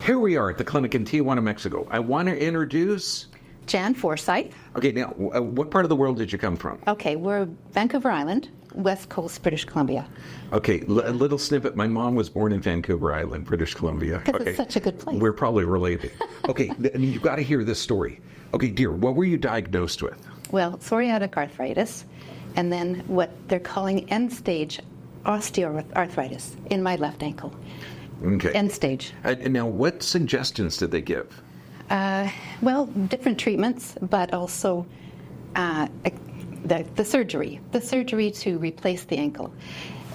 Here we are at the clinic in Tijuana, Mexico. I want to introduce... Jan Forsayeth. Okay, now, what part of the world did you come from? Okay, we're Vancouver Island, West Coast, British Columbia. Okay, a little snippet. My mom was born in Vancouver Island, British Columbia. Because it's such a good place. We're probably related. Okay, you've got to hear this story. Okay, dear, what were you diagnosed with? Well, psoriatic arthritis, and then what they're calling end-stage osteoarthritis in my left ankle. Okay. End stage. And now, what suggestions did they give? Well, different treatments, but also the surgery to replace the ankle.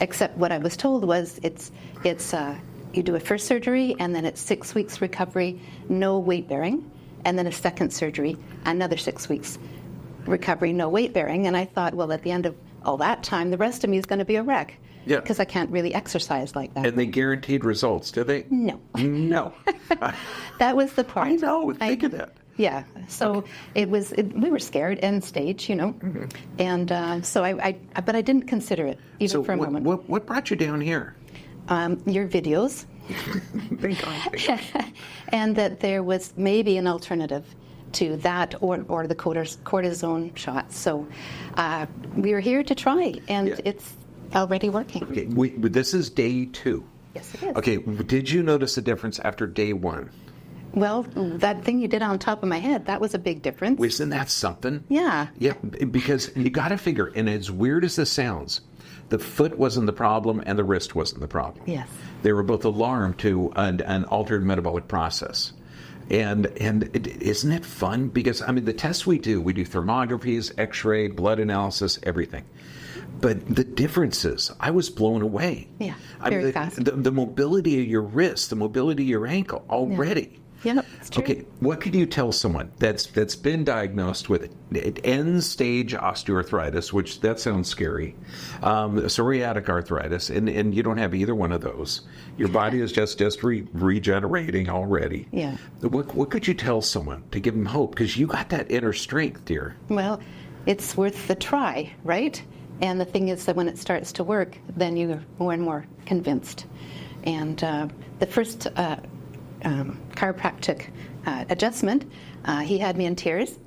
Except what I was told was it's you do a first surgery and then it's 6 weeks recovery, no weight bearing, and then a second surgery, another 6 weeks recovery, no weight bearing. And I thought, well, at the end of all that time, the rest of me is going to be a wreck. Yeah. Because I can't really exercise like that. And they guaranteed results, did they? No. No. That was the part. I know. Think of that. Yeah. So we were scared, end stage, Mm-hmm. and but I didn't consider it even for a moment. What brought you down here? Your videos. Thank God. And that there was maybe an alternative to that or the cortisone shots. So we were here to try, and it's already working. Okay, this is day 2. Yes, it is. Okay, did you notice a difference after day 1? Well, that thing you did on top of my head, that was a big difference. Isn't that something? Yeah. Yeah, because you got to figure, and as weird as this sounds, the foot wasn't the problem and the wrist wasn't the problem. Yes. They were both alarmed to an altered metabolic process. And isn't it fun? Because, I mean, the tests we do thermographies, x-ray, blood analysis, everything. But the differences, I was blown away. Yeah, very fast. The mobility of your wrist, the mobility of your ankle already. Yeah, it's true. Okay, what could you tell someone that's been diagnosed with end-stage osteoarthritis, which that sounds scary, psoriatic arthritis, and you don't have either one of those. Your body is just regenerating already. Yeah. What could you tell someone to give them hope? Because you got that inner strength, dear. Well, it's worth the try, right? And the thing is that when it starts to work, then you're more and more convinced. And the first chiropractic adjustment, he had me in tears.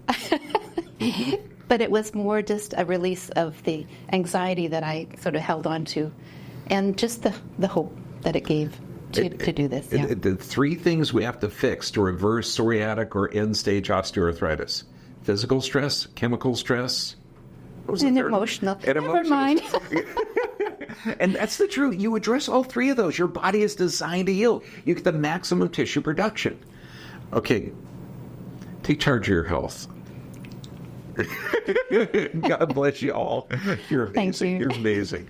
But it was more just a release of the anxiety that I sort of held on to, and just the hope that it gave to do this. Yeah. The 3 things we have to fix to reverse psoriatic or end-stage osteoarthritis: physical stress, chemical stress, and emotional. And Never mind. And that's the truth. You address all 3 of those. Your body is designed to heal. You get the maximum tissue production. Okay, take charge of your health. God bless you all. You're amazing. Thank you. You're amazing.